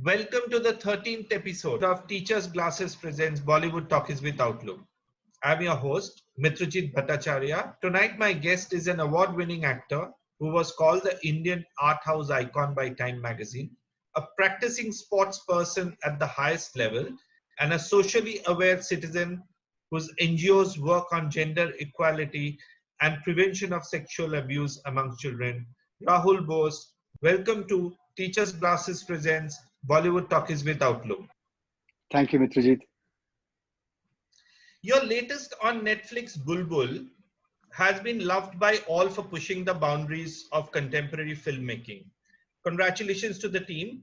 Welcome to the 13th episode of Teachers Glasses Presents Bollywood TALKies with Outlook. I'm your host, Mitrajit Bhattacharya. Tonight, my guest is an award-winning actor who was called the Indian art house icon by Time magazine, a practicing sports person at the highest level, and a socially aware citizen whose NGOs work on gender equality and prevention of sexual abuse among children. Rahul Bose, welcome to Teachers Glasses Presents Bollywood TALKies with Outlook. Thank you, Mitrajit. Your latest on Netflix, Bulbul, has been loved by all for pushing the boundaries of contemporary filmmaking. Congratulations to the team.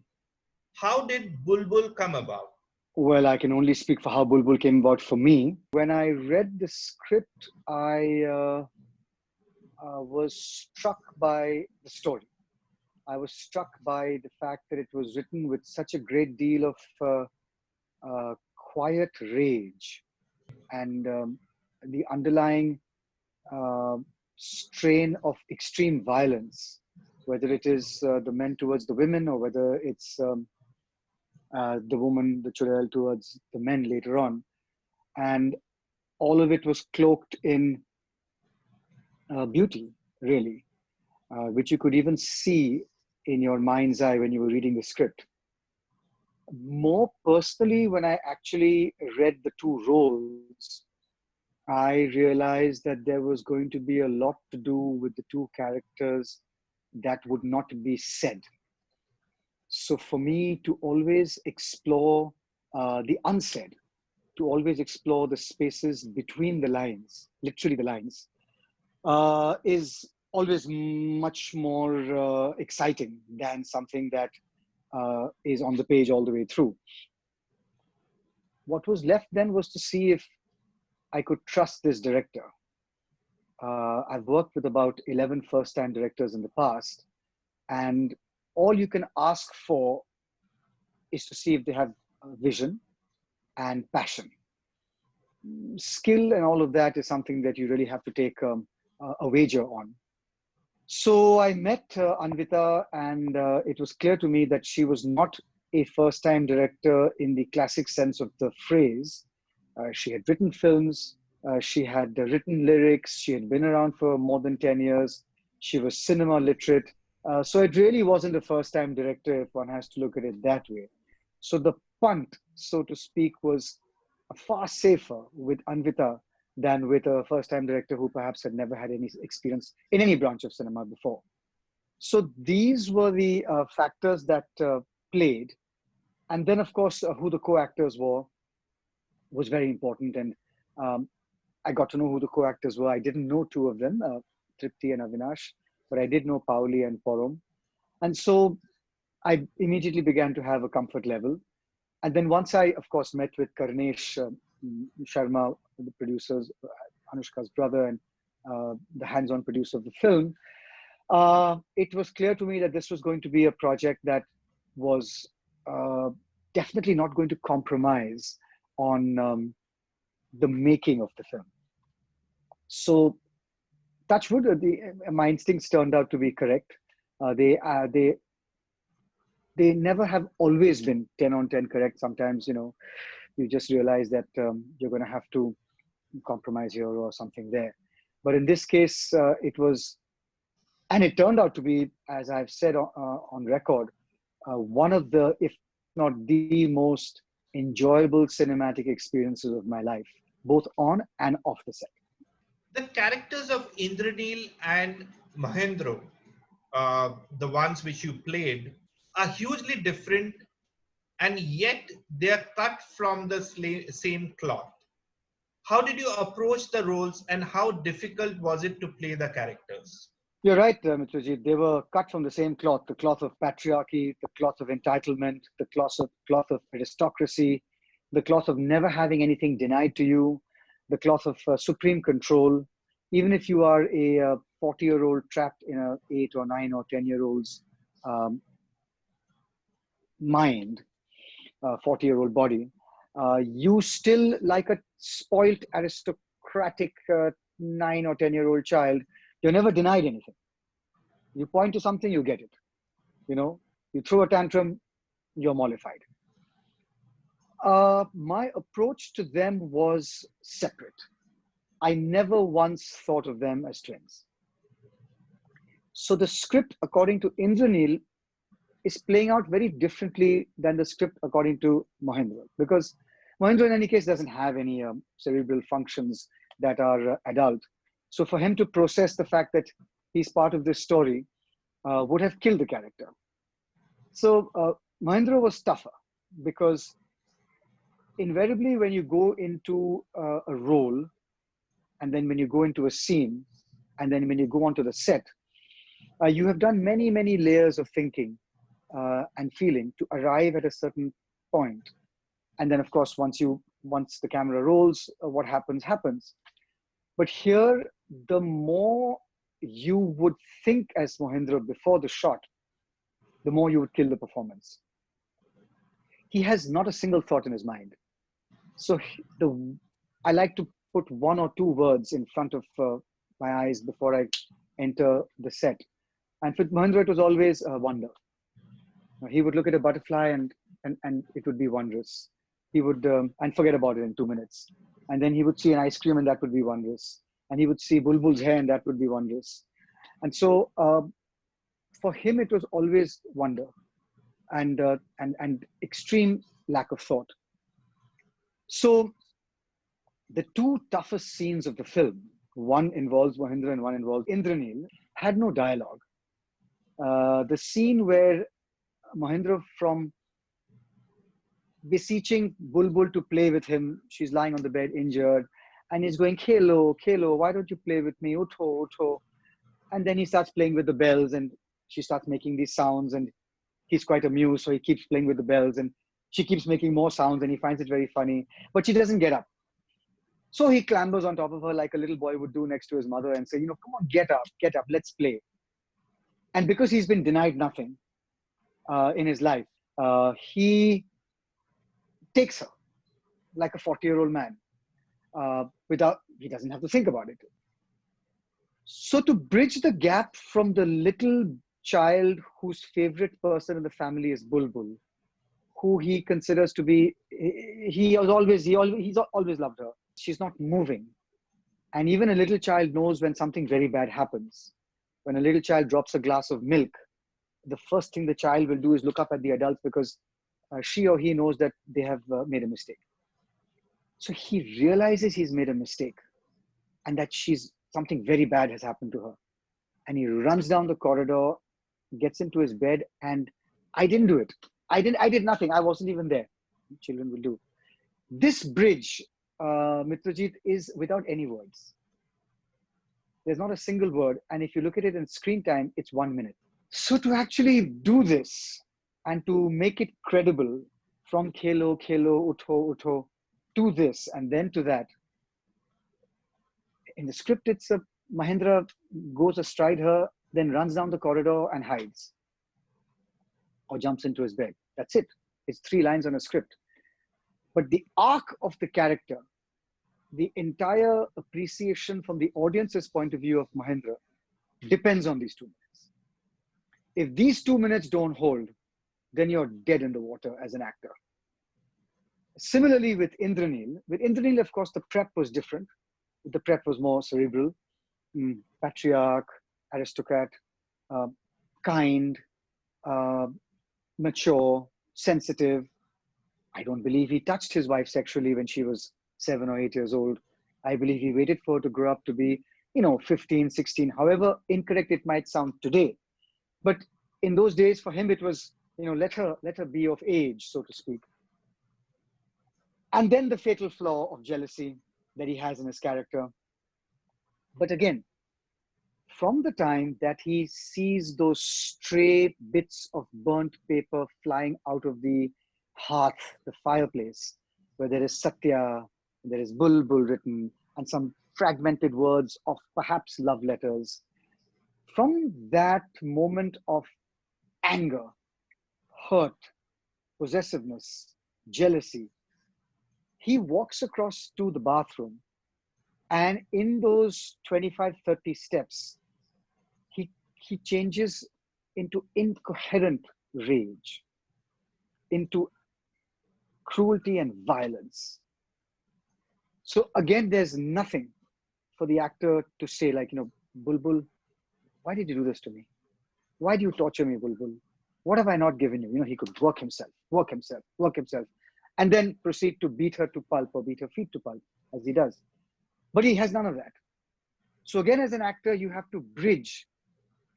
How did Bulbul come about? Well, I can only speak for how Bulbul came about for me. When I read the script, I was struck by the story. I was struck by the fact that it was written with such a great deal of quiet rage and the underlying strain of extreme violence, whether it is the men towards the women or whether it's the woman, the churel towards the men later on. And all of it was cloaked in beauty, really, which you could even see in your mind's eye when you were reading the script. More personally, when I actually read the two roles, I realized that there was going to be a lot to do with the two characters that would not be said. So for me to always explore the unsaid, to always explore the spaces between the lines, literally the lines, is always much more exciting than something that is on the page all the way through. What was left then was to see if I could trust this director. I've worked with about 11 first-time directors in the past, and all you can ask for is to see if they have vision and passion. Skill and all of that is something that you really have to take a wager on. So I met Anvita, and it was clear to me that she was not a first-time director in the classic sense of the phrase. She had written films, she had written lyrics, she had been around for more than 10 years, she was cinema literate. So it really wasn't a first-time director if one has to look at it that way. So the punt, so to speak, was far safer with Anvita than with a first-time director who perhaps had never had any experience in any branch of cinema before. So these were the factors that played. And then, of course, who the co-actors were was very important. And I got to know who the co-actors were. I didn't know two of them, Tripti and Avinash, but I did know Pauli and Porom. And so I immediately began to have a comfort level. And then once I, of course, met with Karnesh Sharma, the producers, Anushka's brother, and the hands-on producer of the film, it was clear to me that this was going to be a project that was definitely not going to compromise on the making of the film. So, touch wood, my instincts turned out to be correct. They never have always been 10 on 10 correct. Sometimes, you just realize that you're going to have to compromise here or something there. But in this case, it was, and it turned out to be, as I've said on record, one of the, if not the most enjoyable cinematic experiences of my life, both on and off the set. The characters of Indranil and Mahendro, the ones which you played, are hugely different, and yet they are cut from the same cloth. How did you approach the roles, and how difficult was it to play the characters? You're right, Mitrajit. They were cut from the same cloth, the cloth of patriarchy, the cloth of entitlement, the cloth of aristocracy, the cloth of never having anything denied to you, the cloth of supreme control. Even if you are a 40-year-old trapped in an 8 or 9 or 10-year-old's mind, 40-year-old body, you still, like a spoilt aristocratic 9 or 10-year-old child, you're never denied anything. You point to something, you get it. You throw a tantrum, you're mollified. My approach to them was separate. I never once thought of them as twins. So the script, according to Indranil, is playing out very differently than the script according to Mahindra, because Mahindra in any case doesn't have any cerebral functions that are adult. So for him to process the fact that he's part of this story would have killed the character. So Mahindra was tougher, because invariably when you go into a role, and then when you go into a scene, and then when you go onto the set, you have done many, many layers of thinking and feeling to arrive at a certain point. And then, of course, once the camera rolls, what happens. But here, the more you would think as Mohindra before the shot, the more you would kill the performance. He has not a single thought in his mind. So I like to put one or two words in front of my eyes before I enter the set. And for Mahindra, it was always wonder. He would look at a butterfly and it would be wondrous. He would, and forget about it in 2 minutes. And then he would see an ice cream and that would be wondrous. And he would see Bulbul's hair and that would be wondrous. And so for him, it was always wonder and extreme lack of thought. So the two toughest scenes of the film, one involves Mahindra and one involves Indranil, had no dialogue. The scene where Mahindra, from beseeching Bulbul to play with him, she's lying on the bed injured, and he's going, Khelo, Khelo, why don't you play with me? Utho, Utho. And then he starts playing with the bells and she starts making these sounds and he's quite amused. So he keeps playing with the bells and she keeps making more sounds and he finds it very funny, but she doesn't get up. So he clambers on top of her like a little boy would do next to his mother and say, come on, get up, let's play. And because he's been denied nothing in his life, he takes her like a 40-year-old man. He doesn't have to think about it. So to bridge the gap from the little child whose favorite person in the family is Bulbul, who he considers to be, he's always loved her. She's not moving. And even a little child knows when something very bad happens. When a little child drops a glass of milk, the first thing the child will do is look up at the adults because she or he knows that they have made a mistake. So he realizes he's made a mistake and that something very bad has happened to her. And he runs down the corridor, gets into his bed, and I didn't do it. I did nothing. I wasn't even there. Children will do. This bridge, Mitrajit, is without any words. There's not a single word. And if you look at it in screen time, it's 1 minute. So to actually do this and to make it credible from Khelo, Khelo, Utho, Utho, to this and then to that, in the script, it's Mahindra goes astride her, then runs down the corridor and hides or jumps into his bed. That's it. It's 3 lines on a script. But the arc of the character, the entire appreciation from the audience's point of view of Mahindra depends on these 2 minutes. If these 2 minutes don't hold, then you're dead in the water as an actor. Similarly with Indranil, of course, the prep was different. The prep was more cerebral, patriarch, aristocrat, kind, mature, sensitive. I don't believe he touched his wife sexually when she was 7 or 8 years old. I believe he waited for her to grow up to be, 15, 16, however incorrect it might sound today. But in those days, for him, it was, let her be of age, so to speak. And then the fatal flaw of jealousy that he has in his character. But again, from the time that he sees those stray bits of burnt paper flying out of the hearth, the fireplace, where there is Satya, there is Bulbul written, and some fragmented words of perhaps love letters. From that moment of anger, hurt, possessiveness, jealousy, he walks across to the bathroom, and in those 25, 30 steps, he changes into incoherent rage. into cruelty and violence. So again, there's nothing for the actor to say like, Bulbul, why did you do this to me? Why do you torture me, Bulbul? What have I not given you? He could work himself, and then proceed to beat her to pulp or beat her feet to pulp, as he does. But he has none of that. So again, as an actor, you have to bridge.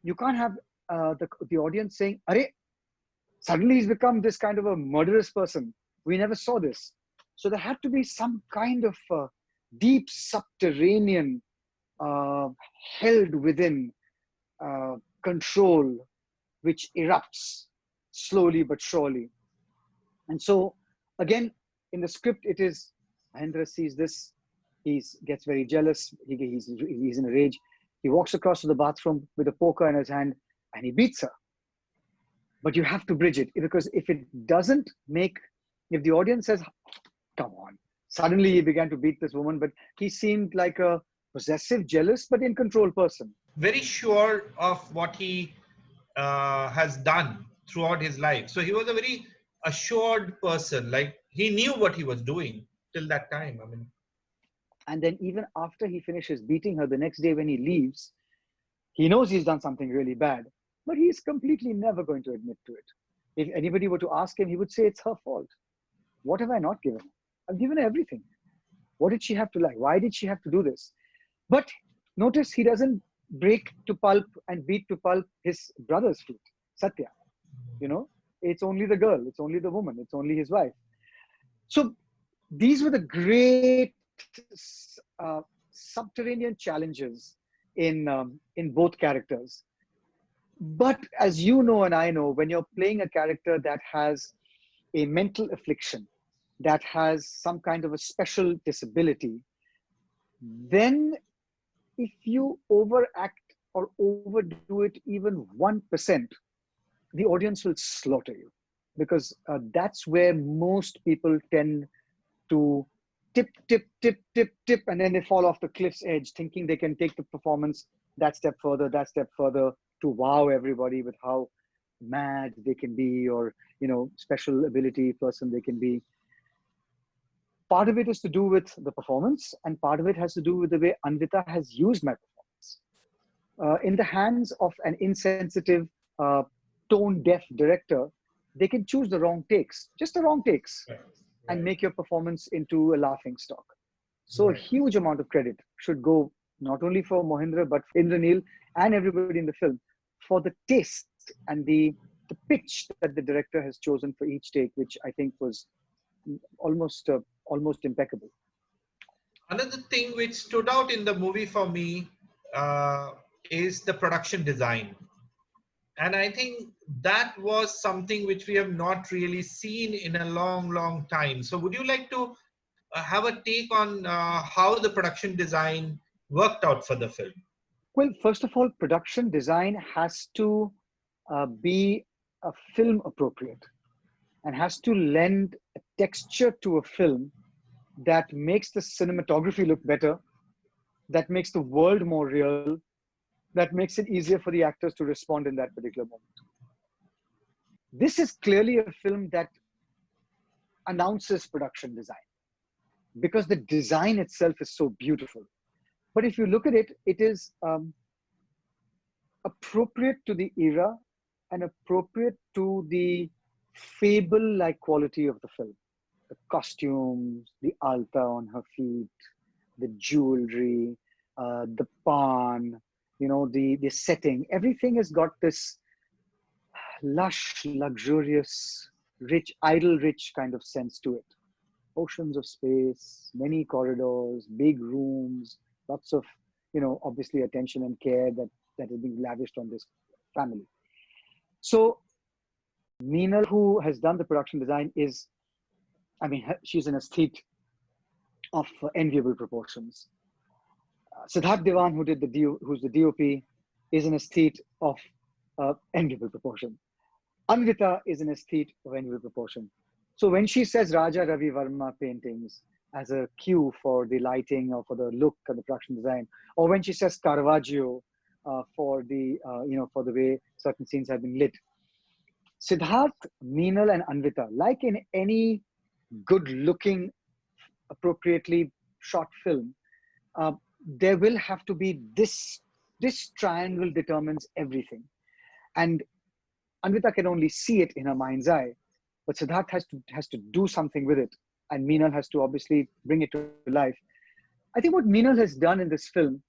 You can't have the audience saying, "Arey, suddenly he's become this kind of a murderous person. We never saw this." So there had to be some kind of deep subterranean, held within control, which erupts slowly but surely. And so, again, in the script, it is Mahendra sees this, he gets very jealous, he's in a rage. He walks across to the bathroom with a poker in his hand and he beats her. But you have to bridge it, because if it doesn't if the audience says, come on, suddenly he began to beat this woman, but he seemed like a possessive, jealous, but in control person. Very sure of what he has done throughout his life. So he was a very assured person. Like he knew what he was doing till that time. And then even after he finishes beating her, the next day when he leaves, he knows he's done something really bad, but he's completely never going to admit to it. If anybody were to ask him, he would say, it's her fault. What have I not given? I've given her everything. What did she have to like? Why did she have to do this? But notice he doesn't break to pulp and beat to pulp his brother's feet, Satya. It's only the girl, it's only the woman, it's only his wife. So these were the great subterranean challenges in both characters. But as you know and I know, when you're playing a character that has a mental affliction, that has some kind of a special disability, then if you overact or overdo it even 1%, the audience will slaughter you, because that's where most people tend to tip, and then they fall off the cliff's edge, thinking they can take the performance that step further to wow everybody with how mad they can be, or special ability person they can be. Part of it is to do with the performance, and part of it has to do with the way Anvita has used my performance. In the hands of an insensitive, tone-deaf director, they can choose the wrong takes, just the wrong takes, and make your performance into a laughing stock. So a huge amount of credit should go not only for Mohindra, but for Indranil and everybody in the film for the taste and the pitch that the director has chosen for each take, which I think was almost impeccable. Another thing which stood out in the movie for me is the production design. And I think that was something which we have not really seen in a long time. So would you like to have a take on how the production design worked out for the film? Well, first of all, production design has to be a film appropriate and has to lend a texture to a film that makes the cinematography look better, that makes the world more real, that makes it easier for the actors to respond in that particular moment. This is clearly a film that announces production design, because the design itself is so beautiful. But if you look at it, it is appropriate to the era and appropriate to the fable-like quality of the film. The costumes, the alta on her feet, the jewelry, the pan, the setting, everything has got this lush, luxurious, rich, idle-rich kind of sense to it. Oceans of space, many corridors, big rooms, lots of, obviously attention and care that is being lavished on this family. So Meenal, who has done the production design, she's an aesthete of enviable proportions. Siddharth Devan, who's the DOP, is an aesthete of enviable proportion. Anvita is an aesthete of enviable proportion. So when she says Raja Ravi Varma paintings as a cue for the lighting or for the look and the production design, or when she says Caravaggio for the way certain scenes have been lit, Siddharth, Meenal, and Anvita, like in any good-looking, appropriately shot film, uh, there will have to be this. This triangle determines everything, and Anvita can only see it in her mind's eye, but Siddharth has to do something with it, and Meenal has to obviously bring it to life. I think what Meenal has done in this film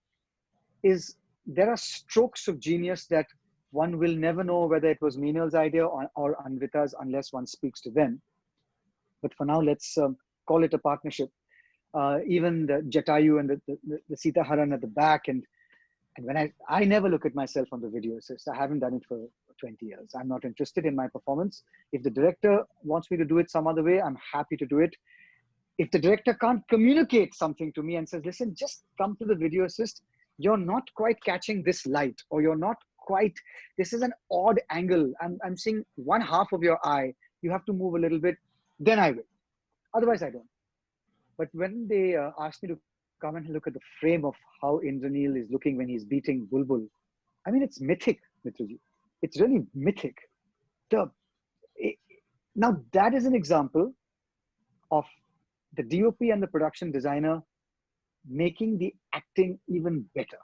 is there are strokes of genius that one will never know whether it was Meenal's idea or Anvita's unless one speaks to them. But for now, let's call it a partnership. Even the Jatayu and the Sita Haran at the back, and when I never look at myself on the video assist. I haven't done it for 20 years. I'm not interested in my performance. If the director wants me to do it some other way, I'm happy to do it. If the director can't communicate something to me and says, listen, just come to the video assist, you're not quite catching this light, or you're not quite, this is an odd angle. I'm seeing one half of your eye. You have to move a little bit, then I will. Otherwise, I don't. But when they asked me to come and look at the frame of how Indraneel is looking when he's beating Bulbul, I mean, it's mythic, Mitrajit. It's really mythic. Now, that is an example of the DOP and the production designer making the acting even better.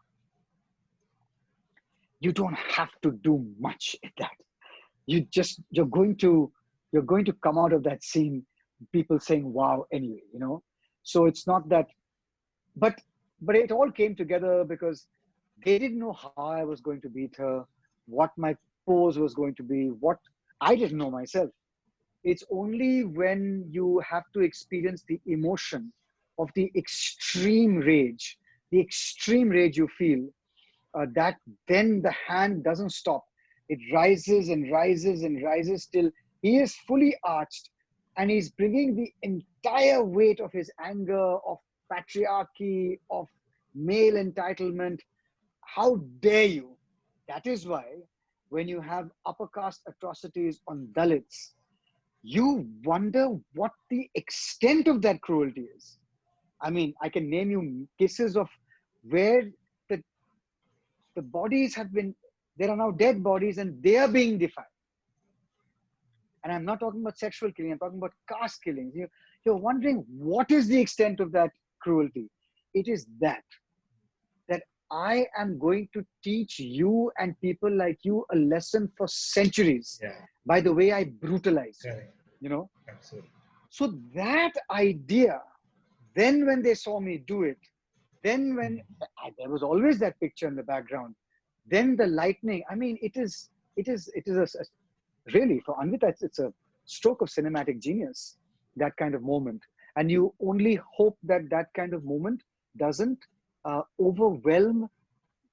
You don't have to do much in that. You're going to come out of that scene, people saying, wow, anyway, you know? So it's not that, but it all came together because they didn't know how I was going to beat her, what my pose was going to be, what I didn't know myself. It's only when you have to experience the emotion of the extreme rage you feel, that then the hand doesn't stop. It rises and rises and rises till he is fully arched, and he's bringing the entire weight of his anger, of patriarchy, of male entitlement. How dare you? That is why when you have upper caste atrocities on Dalits, you wonder what the extent of that cruelty is. I mean, I can name you cases of where the bodies have been, there are now dead bodies and they are being defiled. And I'm not talking about sexual killing, I'm talking about caste killings. You're wondering what is the extent of that cruelty. It is that I am going to teach you and people like you a lesson for centuries by the way I brutalize, you know? Absolutely. So that idea, then when they saw me do it, then when there was always that picture in the background, then the lightning, I mean, it is really, for Anvita, it's a stroke of cinematic genius, that kind of moment. And you only hope that that kind of moment doesn't overwhelm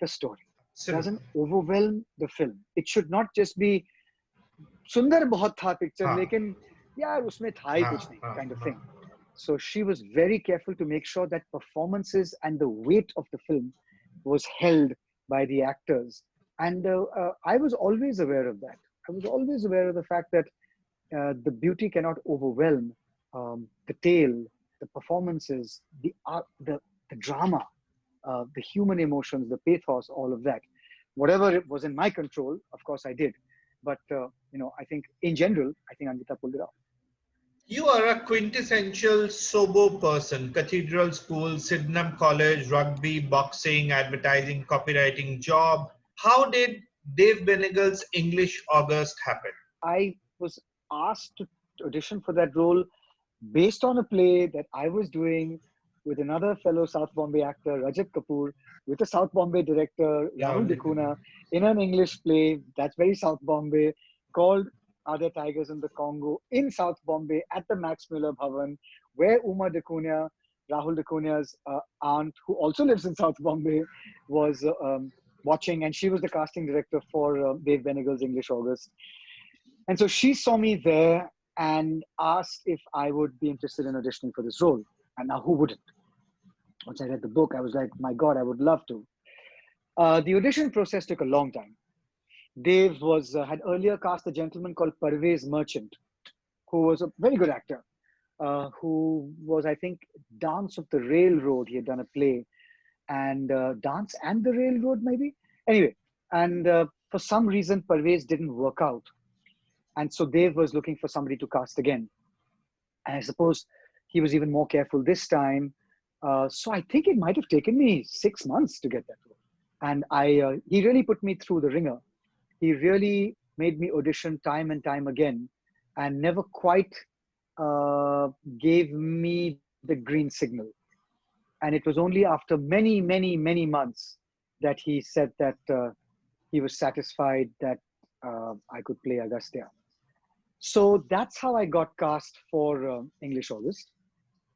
the story, doesn't overwhelm the film. It should not just be Sundar bahut tha picture, lekin yaar usme tha hi kuch nahi kind of thing. So she was very careful to make sure that performances and the weight of the film was held by the actors. And I was always aware of that. I was always aware of the fact that the beauty cannot overwhelm the tale, the performances, the art, the drama, the human emotions, the pathos, all of that. Whatever it was in my control, of course I did. But, I think in general, I think Anvita pulled it off. You are a quintessential Sobo person. Cathedral School, Sydenham College, rugby, boxing, advertising, copywriting, job. How did Dave Benegal's English August happen? I was asked to audition for that role based on a play that I was doing with another fellow South Bombay actor, Rajat Kapoor, with a South Bombay director, Rahul Bose, in an English play that's very South Bombay, called Are There Tigers in the Congo, in South Bombay at the Max Miller Bhavan, where Uma Dakunia, Rahul Dakunia's aunt, who also lives in South Bombay, was watching, and she was the casting director for Dave Benegal's English August. And so she saw me there and asked if I would be interested in auditioning for this role. And now who wouldn't? Once I read the book, I was like, my God, I would love to. The audition process took a long time. Dave had earlier cast a gentleman called Parvez Merchant, who was a very good actor, who was, I think, Dance of the Railroad. He had done a play, and Dance and the Railroad, maybe? Anyway, and for some reason, Parvez didn't work out. And so Dave was looking for somebody to cast again. And I suppose he was even more careful this time. So I think it might have taken me 6 months to get that role. And he really put me through the ringer. He really made me audition time and time again, and never quite gave me the green signal. And it was only after many, many, many months that he said that he was satisfied that I could play Agastya. So that's how I got cast for English August.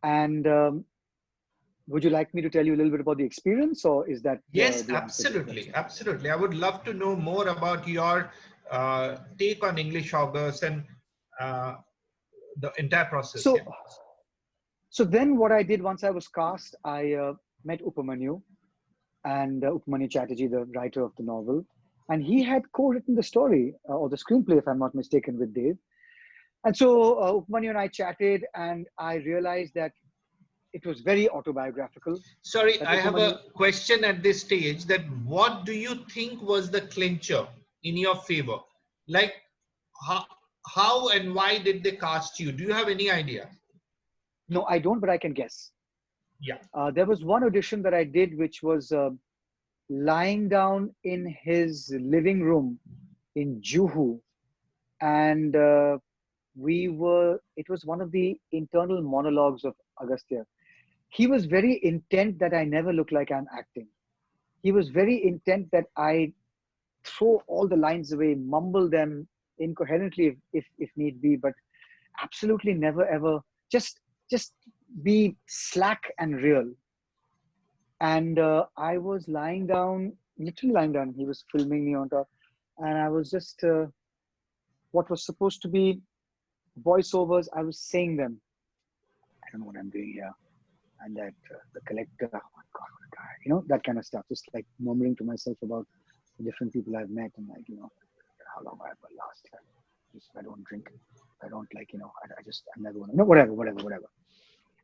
And would you like me to tell you a little bit about the experience, or is that Yes, the answer to your absolutely. question? Absolutely. I would love to know more about your take on English August and uh, the entire process. So, Yeah. so then what I did once I was cast, I met Upamanyu and Upamanyu Chatterjee, the writer of the novel. And he had co-written the story or the screenplay, if I'm not mistaken, with Dave. And so Upamanyu and I chatted, and I realized that it was very autobiographical. Sorry, That I have Upamanyu, a question at this stage that what do you think was the clincher in your favor? Like how, how and why did they cast you? Do you have any idea? no, I don't, but I can guess. Yeah. There was one audition that I did, which was lying down in his living room in Juhu, and it was one of the internal monologues of Agastya. He was very intent that I never look like I'm acting. He was very intent that I throw all the lines away, mumble them incoherently if need be, but absolutely never ever just be slack and real. And I was lying down, literally lying down. He was filming me on top, and I was just what was supposed to be voiceovers. I was saying them. I don't know what I'm doing here, and that the collector. Oh my God, what a guy! You know, that kind of stuff. Just like murmuring to myself about the different people I've met, and like, how long I have last. Just I don't drink. I don't like, I'm never gonna. No, whatever.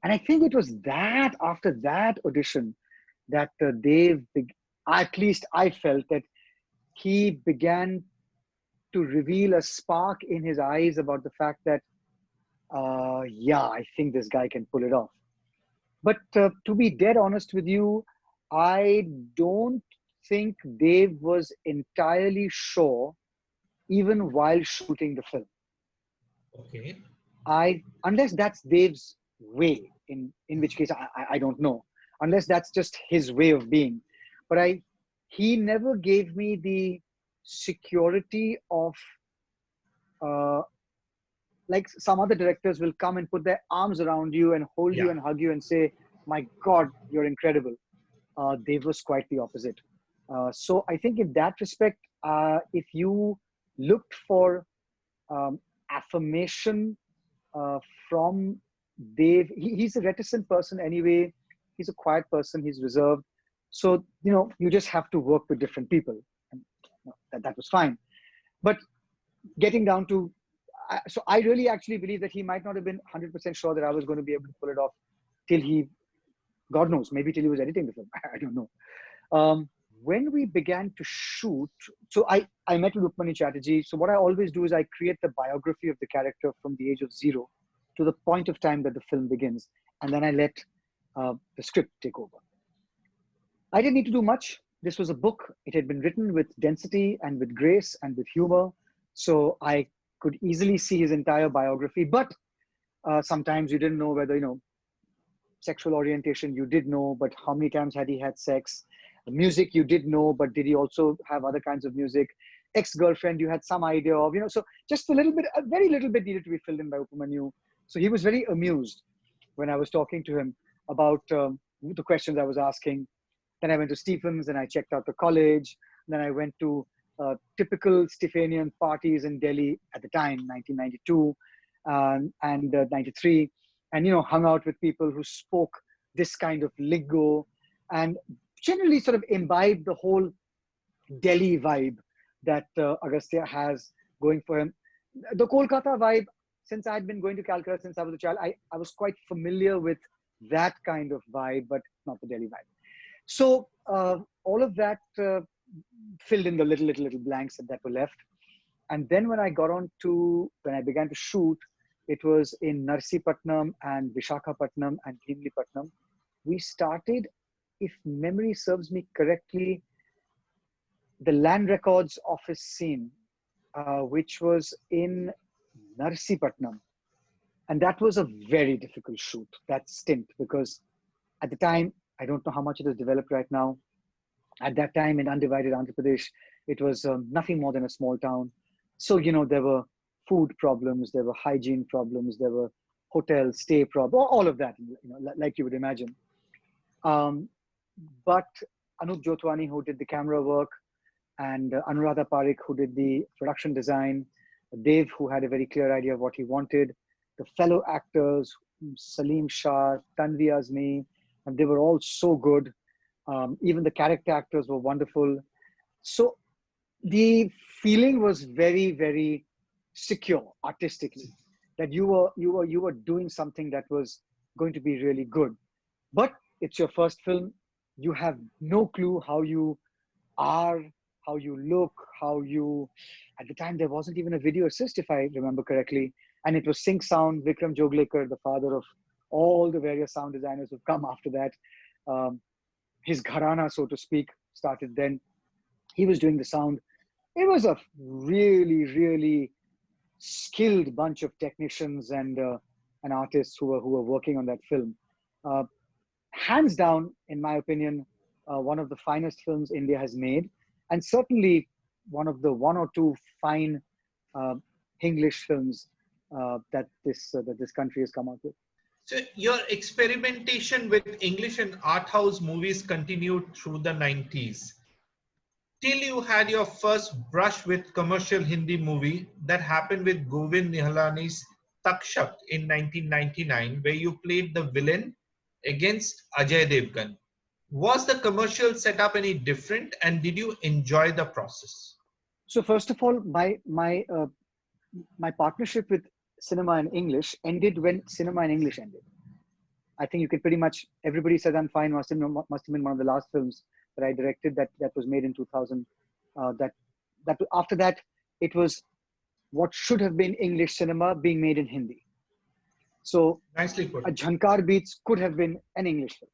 And I think it was that after that audition that at least I felt that he began to reveal a spark in his eyes about the fact that, yeah, I think this guy can pull it off. But to be dead honest with you, I don't think Dave was entirely sure, even while shooting the film. Okay. Unless that's Dave's way, in which case I don't know. Unless that's just his way of being. But he never gave me the security of like some other directors will come and put their arms around you and hold you Yeah. and hug you and say, "My God, you're incredible." Dave was quite the opposite. So I think in that respect, if you looked for affirmation from Dave, he's a reticent person anyway. He's a quiet person. He's reserved. So, you just have to work with different people. And that was fine. But getting down to, so I really actually believe that he might not have been 100% sure that I was going to be able to pull it off till God knows, maybe till he was editing the film. I don't know. When we began to shoot, so I met with Upmani Chatterjee. So what I always do is I create the biography of the character from the age of 0 to the point of time that the film begins. And then I let the script take over. I didn't need to do much. This was a book. It had been written with density and with grace and with humor. So I could easily see his entire biography. But sometimes you didn't know whether, sexual orientation you did know, but how many times had he had sex? Music you did know, but did he also have other kinds of music? Ex-girlfriend you had some idea of, so just a very little bit needed to be filled in by Upamanyu. So he was very amused when I was talking to him about the questions I was asking. Then I went to Stephen's and I checked out the college. Then I went to typical Stephanian parties in Delhi at the time, 1992 and 93. And, hung out with people who spoke this kind of lingo and generally sort of imbibed the whole Delhi vibe that Agastya has going for him. The Kolkata vibe, since I'd been going to Calcutta since I was a child, I was quite familiar with that kind of vibe, but not the Delhi vibe. So all of that filled in the little blanks that were left. And then when I began to shoot, it was in Narsipatnam and Vishakhapatnam and Bhimlipatnam. We started, if memory serves me correctly, the land records office scene, which was in Narsipatnam. And that was a very difficult shoot, that stint, because at the time, I don't know how much it is developed right now. At that time in undivided Andhra Pradesh, it was nothing more than a small town. So, there were food problems, there were hygiene problems, there were hotel stay problems, all of that, like you would imagine. But Anup Jotwani, who did the camera work, and Anuradha Parikh, who did the production design, Dev, who had a very clear idea of what he wanted, the fellow actors, Salim Shah, Tanvi Azmi, and they were all so good. Even the character actors were wonderful. So the feeling was very, very secure artistically, that you were doing something that was going to be really good. But it's your first film. You have no clue how you are, how you look, at the time there wasn't even a video assist, if I remember correctly. And it was Sync Sound, Vikram Joglekar, the father of all the various sound designers who've come after that. His gharana, so to speak, started then. He was doing the sound. It was a really, really skilled bunch of technicians and artists who were working on that film. Hands down, in my opinion, one of the finest films India has made, and certainly one of the one or two fine English films that this country has come out with. So your experimentation with English and art house movies continued through the 90s. Till you had your first brush with commercial Hindi movie that happened with Govind Nihalani's Takshak in 1999, where you played the villain against Ajay Devgan. Was the commercial setup any different, and did you enjoy the process? So first of all, my partnership with cinema in English ended when cinema in English ended. I think you could pretty much, everybody said I'm fine must have been one of the last films that I directed that was made in 2000. That after that, it was what should have been English cinema being made in Hindi. So nicely put. A Jhankar Beats could have been an English film,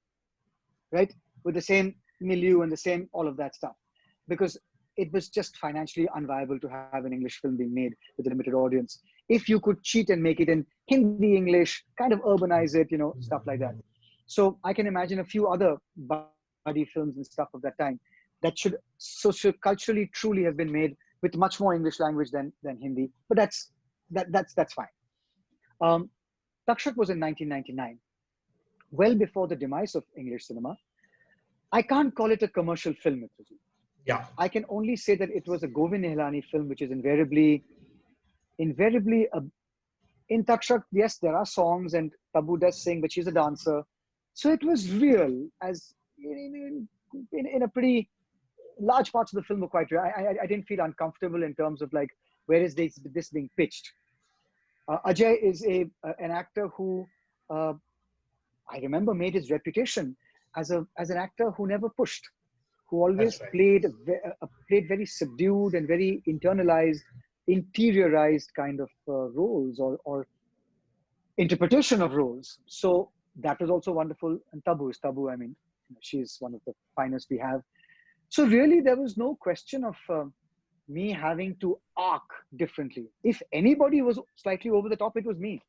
right? With the same milieu and the same all of that stuff, because it was just financially unviable to have an English film being made with a limited audience. If you could cheat and make it in Hindi, English, kind of urbanize it, stuff like that. So I can imagine a few other buddy films and stuff of that time that should socioculturally truly have been made with much more English language than Hindi. But that's fine. Takshak was in 1999, well before the demise of English cinema. I can't call it a commercial film, Mitrajit. Yeah. I can only say that it was a Govind Nihalani film, which is invariably in Takshak. Yes, there are songs and Tabu does sing, but she's a dancer. So it was real, as in a pretty large parts of the film were quite real. I didn't feel uncomfortable in terms of like, where is this being pitched? Ajay is an actor who I remember made his reputation as an actor who never pushed, who always played very subdued and very internalized, interiorized kind of roles or interpretation of roles. So that was also wonderful. And Tabu, I mean, she's one of the finest we have. So really, there was no question of me having to arc differently. If anybody was slightly over the top, it was me.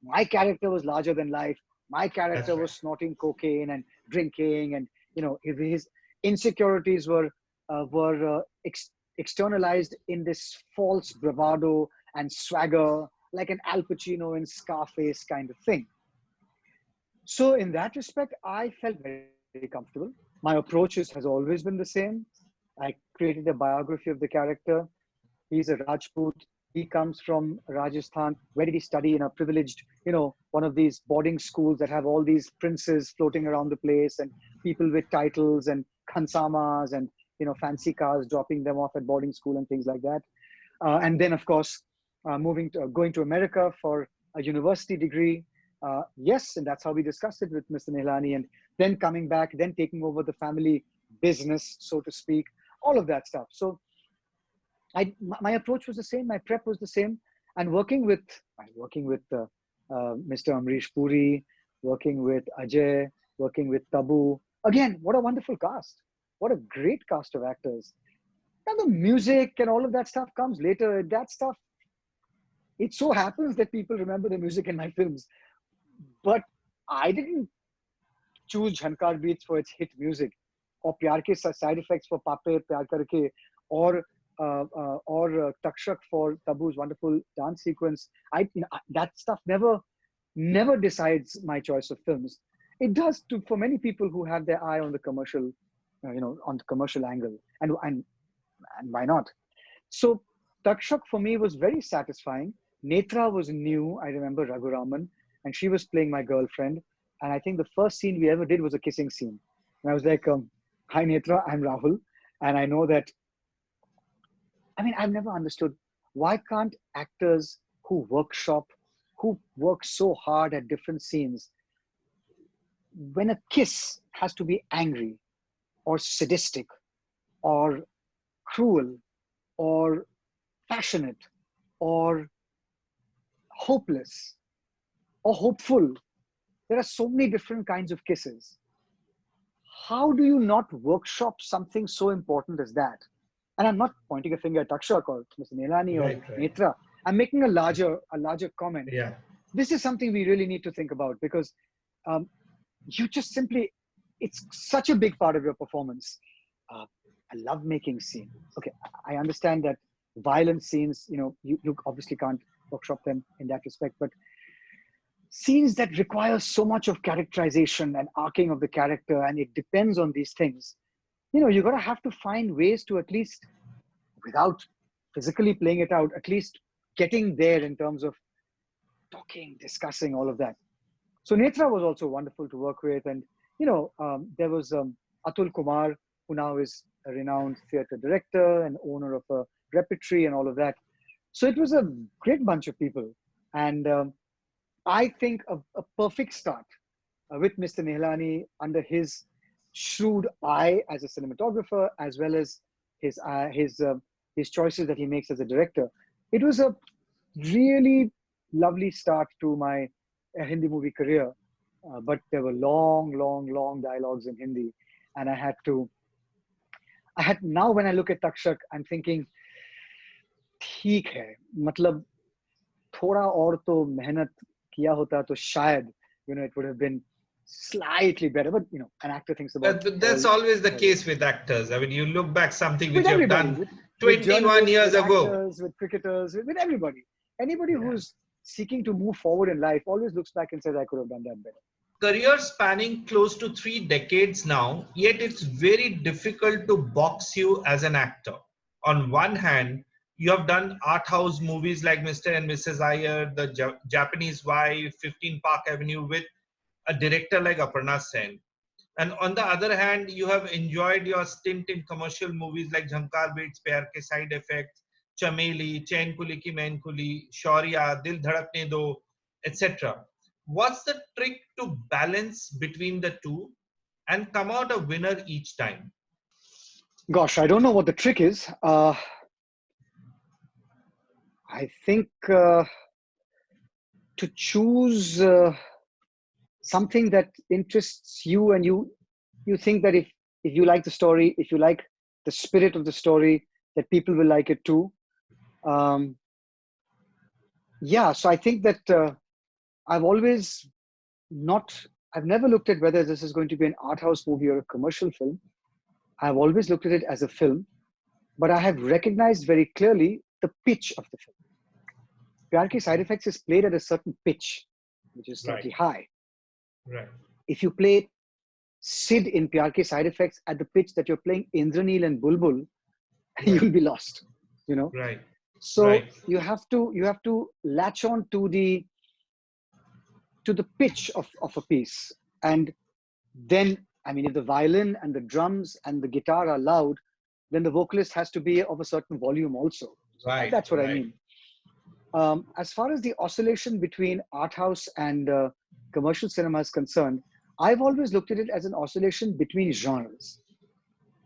My character was larger than life. My character was snorting cocaine and drinking, and his insecurities were externalized in this false bravado and swagger, like an Al Pacino in Scarface kind of thing. So in that respect, I felt very, very comfortable. My approach has always been the same. I created a biography of the character. He's a Rajput. He comes from Rajasthan. Where did he study? In a privileged, one of these boarding schools that have all these princes floating around the place and people with titles and khansamas and, fancy cars, dropping them off at boarding school and things like that. And then, of course, going to America for a university degree. Yes, and that's how we discussed it with Mr. Nihalani. And then coming back, then taking over the family business, so to speak, all of that stuff. So my approach was the same. My prep was the same. And working with Mr. Amrish Puri, working with Ajay, working with Tabu. Again, what a wonderful cast. What a great cast of actors. Now the music and all of that stuff comes later. That stuff, it so happens that people remember the music in my films. But I didn't choose Jhankar Beats for its hit music, or Pyar Ke Side Effects for Pape Pyar Karke, or Takshak for Tabu's wonderful dance sequence. That stuff never decides my choice of films. It does for many people who have their eye on the commercial, on the commercial angle, and why not? So Takshak for me was very satisfying. Netra was new. I remember Raghuraman, and she was playing my girlfriend. And I think the first scene we ever did was a kissing scene. And I was like, "Hi Netra, I'm Rahul, and I know that." I've never understood why can't actors who work so hard at different scenes, when a kiss has to be angry or sadistic or cruel or passionate or hopeless or hopeful. There are so many different kinds of kisses. How do you not workshop something so important as that? And I'm not pointing a finger at Takshak or Mr. Neelani or Netra. I'm making a larger comment. Yeah. This is something we really need to think about, because you just simply, it's such a big part of your performance. A love-making scene. Okay, I understand that violent scenes, you obviously can't workshop them in that respect, but scenes that require so much of characterization and arcing of the character, and it depends on these things. You're going to have to find ways to, at least without physically playing it out, at least getting there in terms of talking, discussing, all of that. So Netra was also wonderful to work with. And, there was Atul Kumar, who now is a renowned theatre director and owner of a repertory and all of that. So it was a great bunch of people. And I think a perfect start with Mr. Neelani, under his shrewd eye as a cinematographer, as well as his choices that he makes as a director. It was a really lovely start to my Hindi movie career. But there were long dialogues in Hindi, and now when I look at Takshak, I'm thinking, ठीक है, मतलब थोड़ा और तो मेहनत किया होता तो शायद, it would have been slightly better. But an actor thinks about. But that's always the case with actors. You look back something which you have done with 21 years with ago. Actors, with cricketers, with everybody. Anybody who's seeking to move forward in life always looks back and says, I could have done that better. Career spanning close to 3 decades now, yet it's very difficult to box you as an actor. On one hand, you have done art house movies like Mr. and Mrs. Iyer, The Japanese Wife, 15 Park Avenue, with a director like Aparna Sen. And on the other hand, you have enjoyed your stint in commercial movies like Jhankar Beats, Pyar Ke Side Effects, Chameli, Chain Kuli Ki Main Kuli, Shaurya, Dil Dhadakne Do, etc. What's the trick to balance between the two and come out a winner each time? Gosh, I don't know what the trick is. I think to choose something that interests you, and you think that if you like the story, if you like the spirit of the story, that people will like it too. So I think that I've never looked at whether this is going to be an art house movie or a commercial film. I've always looked at it as a film, but I have recognized very clearly the pitch of the film. Pyar Ke Side Effects is played at a certain pitch, which is slightly high. Right. If you play Sid in Pyar Ke Side Effects at the pitch that you're playing Indraneel and Bulbul, you'll be lost. Right. So you have to latch on to the pitch of a piece. And then, if the violin and the drums and the guitar are loud, then the vocalist has to be of a certain volume also. Right. That's what I mean. As far as the oscillation between art house and commercial cinema is concerned, I've always looked at it as an oscillation between genres.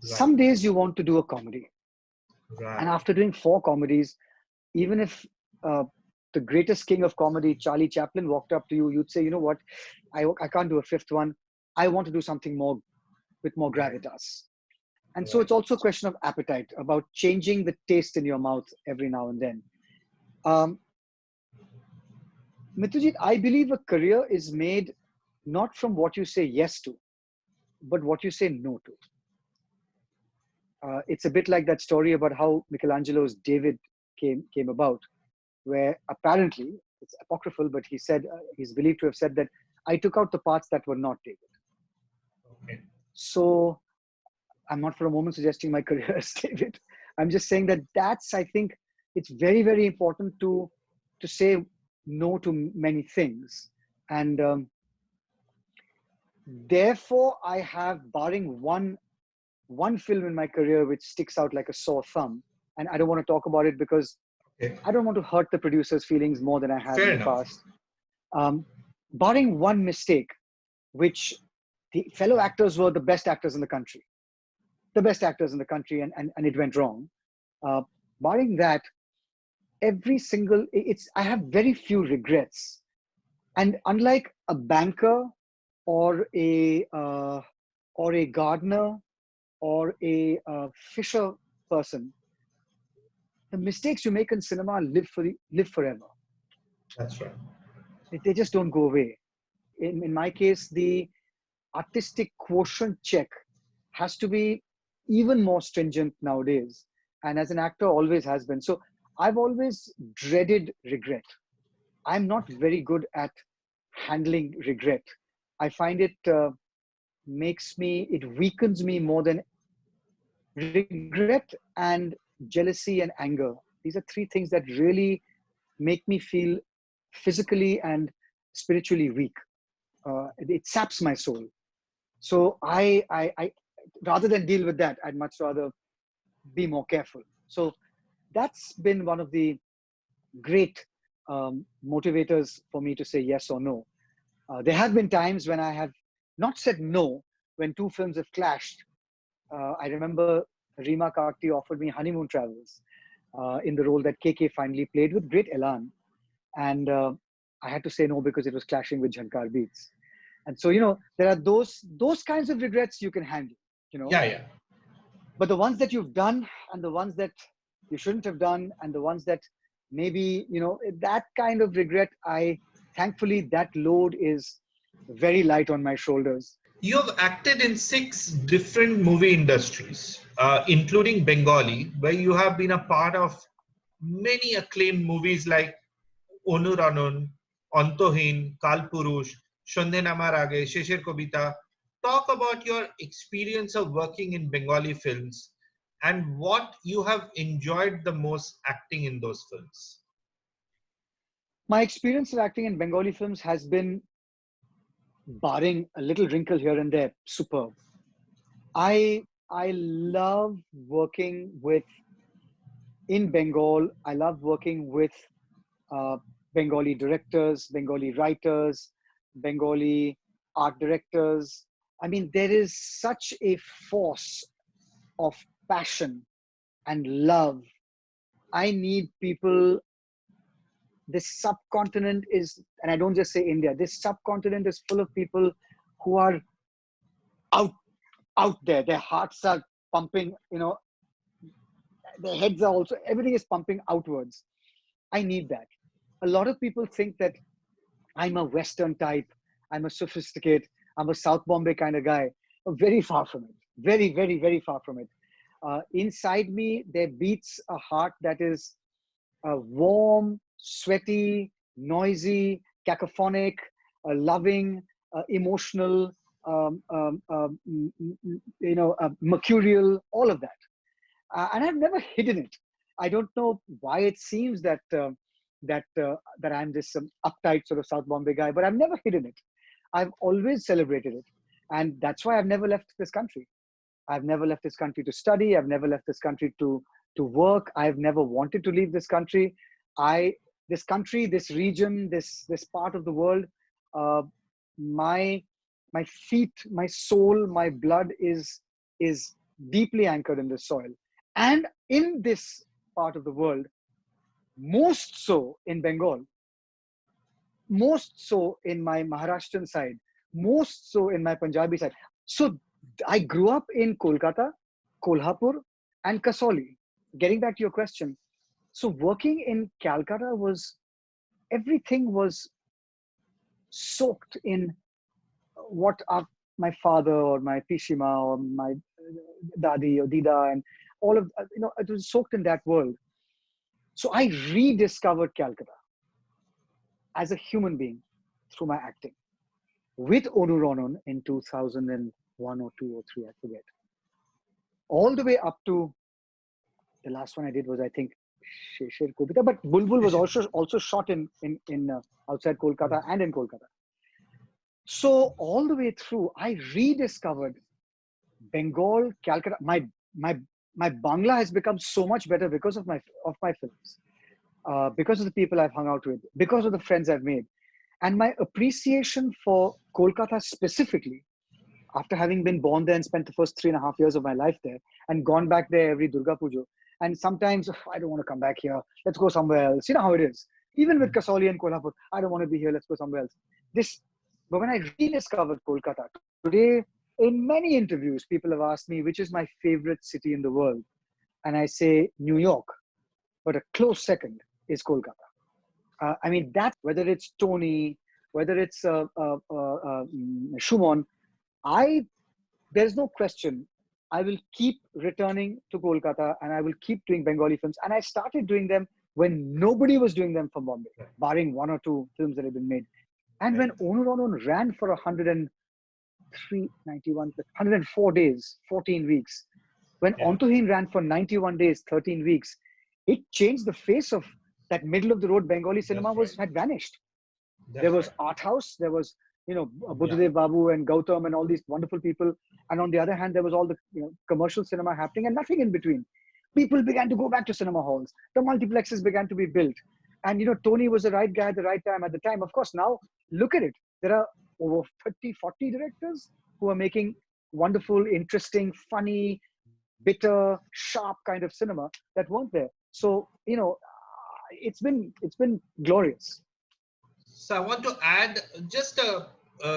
Right. Some days you want to do a comedy. Right. And after doing 4 comedies, even if the greatest king of comedy, Charlie Chaplin, walked up to you, you'd say, you know what, I can't do a 5th one. I want to do something more with more Right. gravitas. And so Right. it's also a question of appetite, about changing the taste in your mouth every now and then. Um, Mitrajit, I believe a career is made not from what you say yes to, but what you say no to. It's a bit like that story about how Michelangelo's David came about, where apparently it's apocryphal, but he said he's believed to have said that I took out the parts that were not David. Okay. So I'm not for a moment suggesting my career is David. I'm just saying that I think it's very, very important to say no to many things. And therefore, I have, barring one film in my career which sticks out like a sore thumb, and I don't want to talk about it because Okay. I don't want to hurt the producer's feelings more than I have in Fair the enough. past. Barring one mistake, which the fellow actors were the best actors in the country, and it went wrong. Barring that, I have very few regrets. And unlike a banker or a gardener or a fisher person, the mistakes you make in cinema live forever. That's right. They just don't go away. In my case, the artistic quotient check has to be even more stringent nowadays, and as an actor always has been. So I've always dreaded regret. I'm not very good at handling regret. I find it weakens me more than regret, and jealousy and anger. These are 3 things that really make me feel physically and spiritually weak. It saps my soul. So I rather than deal with that, I'd much rather be more careful. So that's been one of the great motivators for me to say yes or no. There have been times when I have not said no when 2 films have clashed. I remember Reema Kakti offered me Honeymoon Travels in the role that KK finally played with great elan. And I had to say no because it was clashing with Jhankar Beats. And so, there are those kinds of regrets you can handle, Yeah. Yeah. but the ones that you've done and the ones that you shouldn't have done and the ones that maybe, that kind of regret, thankfully that load is very light on my shoulders. You have acted in 6 different movie industries, including Bengali, where you have been a part of many acclaimed movies like Onuranun, Antohin, Kalpurush, Shonde Namar Age, Shesher Kobita. Talk about your experience of working in Bengali films and what you have enjoyed the most acting in those films. My experience of acting in Bengali films has been, barring a little wrinkle here and there, superb. I love working in Bengal. I love working with uh, Bengali directors, Bengali writers, Bengali art directors. I mean, there is such a force of passion and love. I need people. This subcontinent is, and I don't just say India, this subcontinent is full of people who are out out there. Their hearts are pumping, their heads are also, everything is pumping outwards. I need that. A lot of people think that I'm a Western type, I'm a sophisticate, I'm a South Bombay kind of guy. Very far from it. Very, very, very far from it. Inside me, there beats a heart that is warm, sweaty, noisy, cacophonic, loving, emotional, mercurial, all of that. And I've never hidden it. I don't know why it seems that I'm this uptight sort of South Bombay guy, but I've never hidden it. I've always celebrated it, and that's why I've never left this country. I've never left this country to study. I've never left this country to work. I've never wanted to leave this country. This country, this region, this part of the world, uh, my feet, my soul, my blood is deeply anchored in this soil. And in this part of the world, most so in Bengal, most so in my Maharashtrian side, most so in my Punjabi side. So I grew up in Kolkata, Kolhapur, and Kasauli. Getting back to your question, so working in Calcutta was, everything was soaked in what my father or my Pishima or my Dadi or Dida and all of, it was soaked in that world. So I rediscovered Calcutta as a human being through my acting with Onu Ronon in 2001 or 2 or 3, I forget. All the way up to the last one I did was, I think, Sheshir Kobita, but Bulbul was also shot in outside Kolkata and in Kolkata. So all the way through, I rediscovered Bengal, Calcutta. My Bangla has become so much better because of my films, because of the people I've hung out with, because of the friends I've made, and my appreciation for Kolkata specifically, after having been born there and spent the first 3.5 years of my life there, and gone back there every Durga Puja. And sometimes, I don't want to come back here. Let's go somewhere else. You know how it is. Even with Kasauli and Kolhapur, I don't want to be here. Let's go somewhere else. But when I rediscovered Kolkata, today, in many interviews, people have asked me, which is my favorite city in the world? And I say New York, but a close second is Kolkata. I mean, that's, whether it's Tony, whether it's Shumon, there's no question. I will keep returning to Kolkata and I will keep doing Bengali films. And I started doing them when nobody was doing them from Bombay, barring 1 or 2 films that have been made. And when Onu Ronon ran for 104 days, 14 weeks, when Ontuhin ran for 91 days, 13 weeks, it changed the face of that middle of the road Bengali cinema had vanished. There was art house, there was, Buddhadev Babu and Gautam and all these wonderful people. And on the other hand, there was all the commercial cinema happening and nothing in between. People began to go back to cinema halls. The multiplexes began to be built. And, Tony was the right guy at the right time at the time. Of course, now look at it. There are over 30, 40 directors who are making wonderful, interesting, funny, bitter, sharp kind of cinema that weren't there. So, it's been glorious. So I want to add just a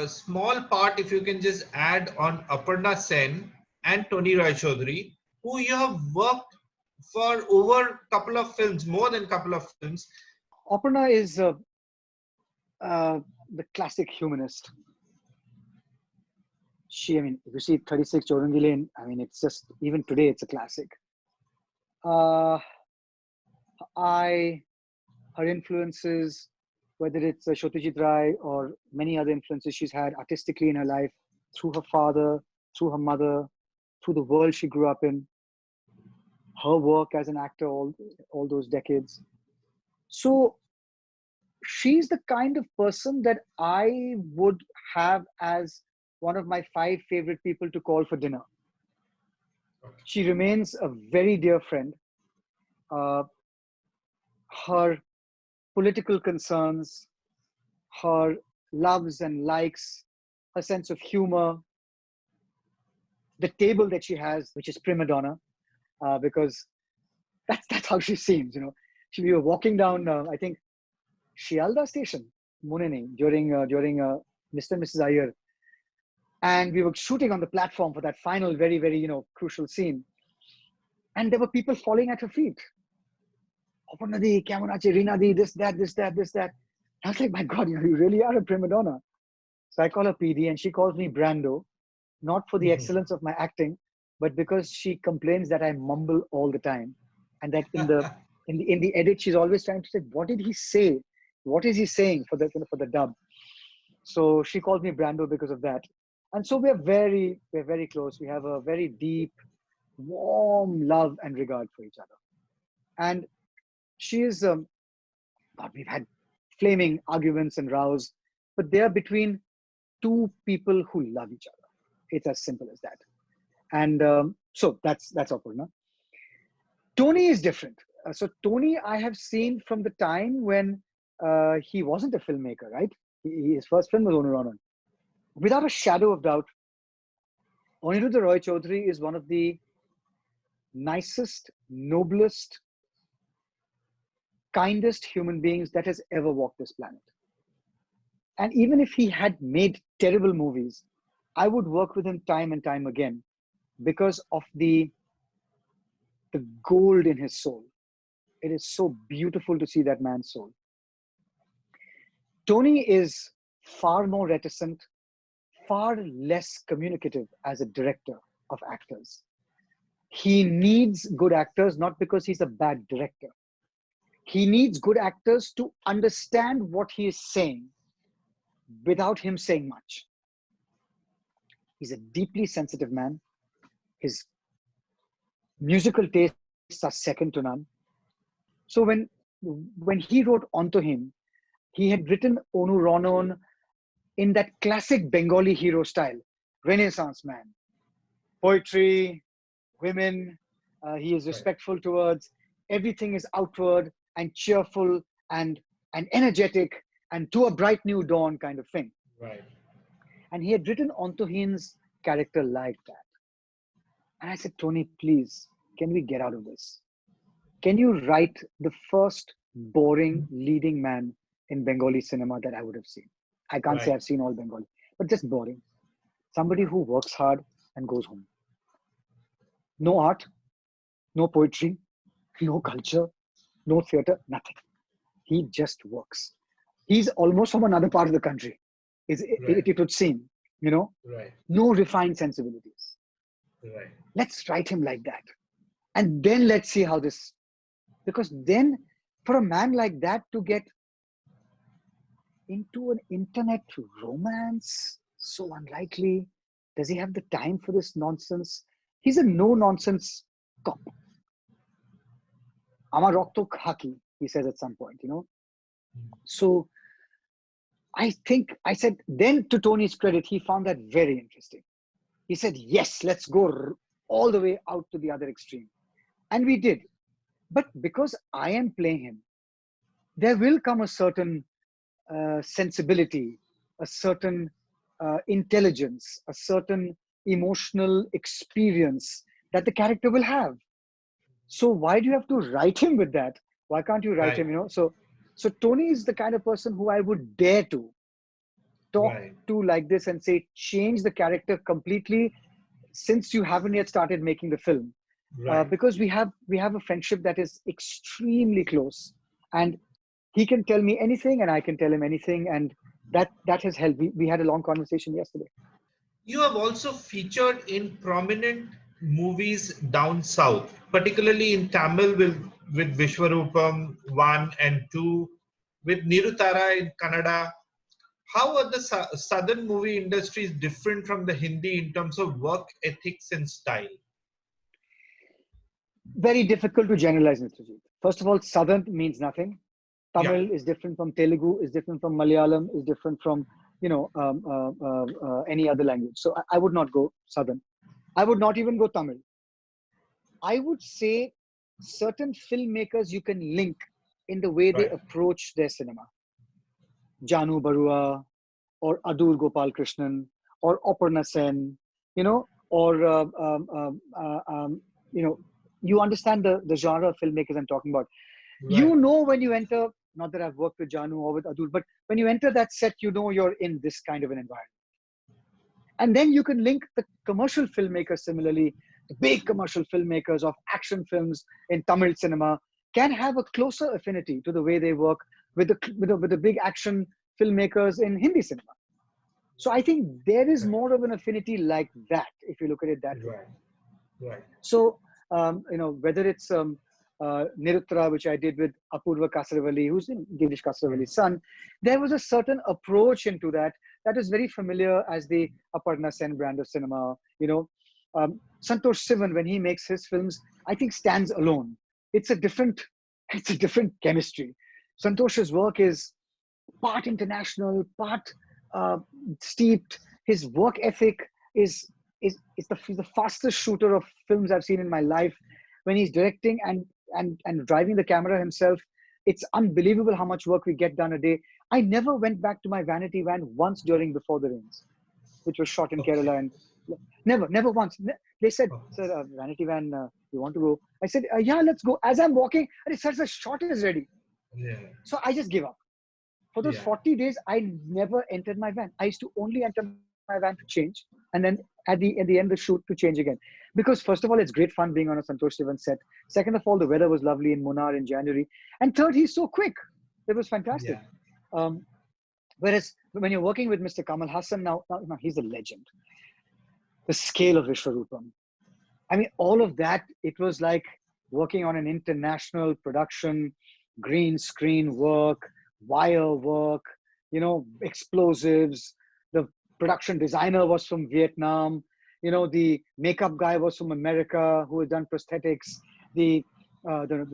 small part, if you can just add on Aparna Sen and Tony Roy Chaudhary, who you have worked for over a couple of films, more than a couple of films. Aparna is the classic humanist. If you see 36 Chorungi Lane, it's just, even today, it's a classic. Her influences, whether it's Satyajit Ray or many other influences she's had artistically in her life, through her father, through her mother, through the world she grew up in, her work as an actor all those decades. So she's the kind of person that I would have as one of my 5 favorite people to call for dinner. She remains a very dear friend. Her political concerns, her loves and likes, her sense of humor, the table that she has, which is prima donna, because that's how she seems. We were walking down, I think, Shialda station, Munene, during Mr. and Mrs. Iyer, and we were shooting on the platform for that final, very, very crucial scene, and there were people falling at her feet. Aparnadi, Kamunachi, Rinadi, this, that. I was like, my God, you really are a prima donna. So I call her PD and she calls me Brando, not for the excellence of my acting, but because she complains that I mumble all the time. And that in the edit, she's always trying to say, what did he say? What is he saying for the dub? So she calls me Brando because of that. And so we're very close. We have a very deep, warm love and regard for each other. And she is, we've had flaming arguments and rows, but they are between 2 people who love each other. It's as simple as that. And so that's Aparna. Tony is different. So Tony, I have seen from the time when he wasn't a filmmaker, right? His first film was Onu Ronon. Without a shadow of doubt, Aniruddha Roy Chaudhary is one of the nicest, noblest, kindest human beings that has ever walked this planet. And even if he had made terrible movies, I would work with him time and time again because of the gold in his soul. It is so beautiful to see that man's soul. Tony is far more reticent, far less communicative as a director of actors. He needs good actors, not because he's a bad director. He needs good actors to understand what he is saying without him saying much. He's a deeply sensitive man. His musical tastes are second to none. So when he wrote Onto Him, he had written Onu Ronon in that classic Bengali hero style, Renaissance man, poetry, women, he is respectful towards, everything is outward and cheerful and energetic and to a bright new dawn kind of thing. Right. And he had written Onto Him's character like that. And I said, Tony, please, can we get out of this? Can you write the first boring leading man in Bengali cinema that I would have seen? I can't say I've seen all Bengali, but just boring. Somebody who works hard and goes home. No art, no poetry, no culture, no theater, nothing. He just works. He's almost from another part of the country. It would seem, you know, no refined sensibilities. Right. Let's write him like that. And then let's see how this, because then for a man like that to get into an internet romance, so unlikely. Does he have the time for this nonsense? He's a no-nonsense cop. Amar rokto khaki, he says at some point, you know. So I think, I said, then to Tony's credit, he found that very interesting. He said, yes, let's go all the way out to the other extreme. And we did. But because I am playing him, there will come a certain sensibility, a certain intelligence, a certain emotional experience that the character will have. So why do you have to write him with that? Why can't you write him, you know? So Tony is the kind of person who I would dare to talk to like this and say, change the character completely since you haven't yet started making the film. Because we have a friendship that is extremely close, and he can tell me anything and I can tell him anything, and that has helped. We had a long conversation yesterday. You have also featured in prominent movies down south, particularly in Tamil with Vishwarupam 1 and 2, with Nirutara in Kannada. How are the southern movie industries different from the Hindi in terms of work ethics and style? Very difficult to generalize, Mitrajit. First of all, southern means nothing. Tamil is different from Telugu, is different from Malayalam, is different from, you know, any other language. So I would not go southern. I would not even go Tamil. I would say certain filmmakers you can link in the way they approach their cinema. Janu Barua, or Adur Gopal Krishnan, or Aparna Sen, you know, or, you know, you understand the genre of filmmakers I'm talking about. You know, when you enter, not that I've worked with Janu or with Adur, but when you enter that set, you know you're in this kind of an environment. And then you can link the commercial filmmakers similarly. The big commercial filmmakers of action films in Tamil cinema can have a closer affinity to the way they work with the big action filmmakers in Hindi cinema. So I think there is more of an affinity like that, if you look at it that way. So, you know, whether it's Niruttara, which I did with Apurva Kasaravalli, who's Girish Kasaravalli's son, there was a certain approach into that is very familiar as the Aparna Sen brand of cinema. You know, Santosh Sivan, when he makes his films, I think stands alone. It's a different chemistry. Santosh's work is part international, part steeped. His work ethic is the fastest shooter of films I've seen in my life. When he's directing and driving the camera himself, it's unbelievable how much work we get done a day. I never went back to my vanity van once during Before the Rains, which was shot in Kerala, and never once. They said, Oh, sir, Vanity Van, you want to go? I said, yeah, let's go. As I'm walking, and it says the shot is ready. yeah. So I just gave up. For those Yeah. 40 days, I never entered my van. I used to only enter my van to change, and then at the end of the shoot to change again. Because first of all, it's great fun being on a Santosh Sivan set. Second of all, the weather was lovely in Munnar in January. And third, he's so quick. It was fantastic. Yeah. Whereas when you're working with Mr. Kamal Hassan, now he's a legend. The scale of Vishwarupam. I mean, all of that, it was like working on an international production, green screen work, wire work, explosives. The production designer was from Vietnam. The makeup guy was from America who had done prosthetics. The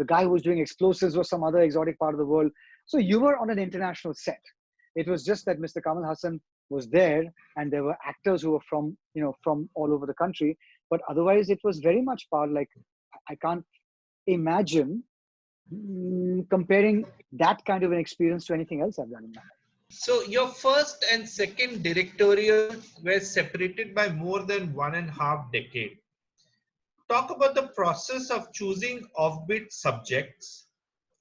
guy who was doing explosives was some other exotic part of the world. So you were on an international set. It was just that Mr. Kamal Hassan was there, and there were actors who were from all over the country. But otherwise, it was very much part like, I can't imagine comparing that kind of an experience to anything else I've done in my life. So your first and second directorial were separated by more than 1.5 decade. Talk about the process of choosing offbeat subjects.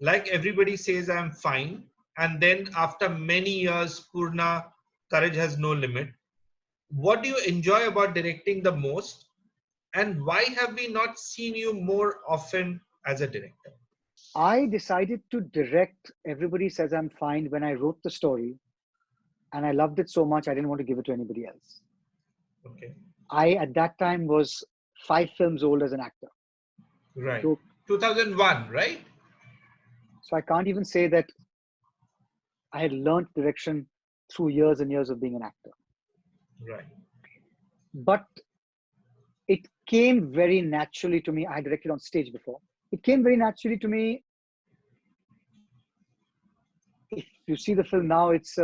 Like everybody says, I'm fine. And then after many years, Purna, Courage Has No Limit. What do you enjoy about directing the most? And why have we not seen you more often as a director? I decided to direct Everybody Says I'm Fine when I wrote the story, and I loved it so much I didn't want to give it to anybody else. Okay. I, at that time, was 5 films old as an actor. Right. So, 2001, right? so I can't even say that I had learned direction through years and years of being an actor. Right. But it came very naturally to me. I had directed on stage before. It came very naturally to me. If you see the film now, it's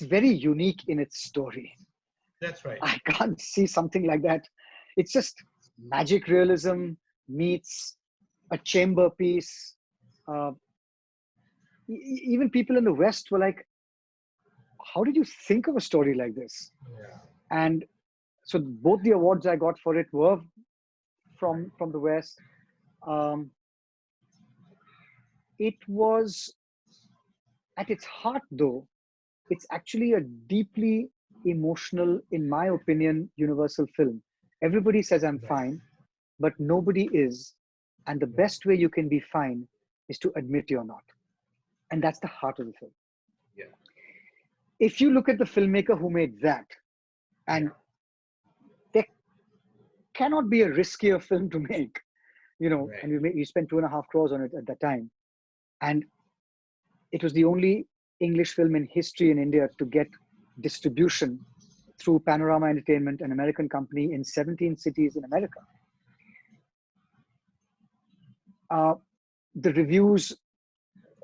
very unique in its story. That's right. I can't see something like that. It's just magic realism meets a chamber piece. Even people in the West were like, how did you think of a story like this? Yeah. And so both the awards I got for it were from the West. It was, at its heart though, it's actually a deeply emotional, in my opinion, universal film. Everybody says I'm fine, but nobody is. And the best way you can be fine is to admit you're not. And that's the heart of the film. Yeah. If you look at the filmmaker who made that, and there cannot be a riskier film to make, and you spent 2.5 crores on it at that time. And it was the only English film in history in India to get distribution through Panorama Entertainment, an American company in 17 cities in America. The reviews,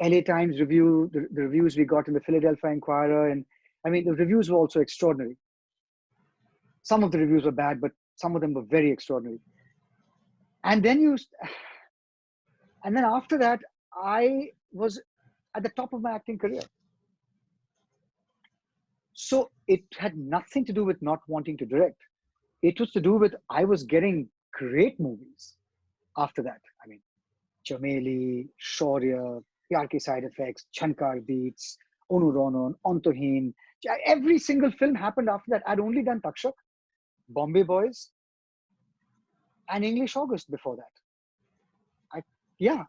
LA Times review, the reviews we got in the Philadelphia Inquirer, and I mean, the reviews were also extraordinary. Some of the reviews were bad, but some of them were very extraordinary. And then after that, I was at the top of my acting career. So it had nothing to do with not wanting to direct. It was to do with, I was getting great movies after that. I mean, Chameli, Shaurya, Pyar Ke Side Effects, Chankar Beats, Onuronon, Ontohin. Every single film happened after that. I'd only done Takshak, Bombay Boys, and English August before that.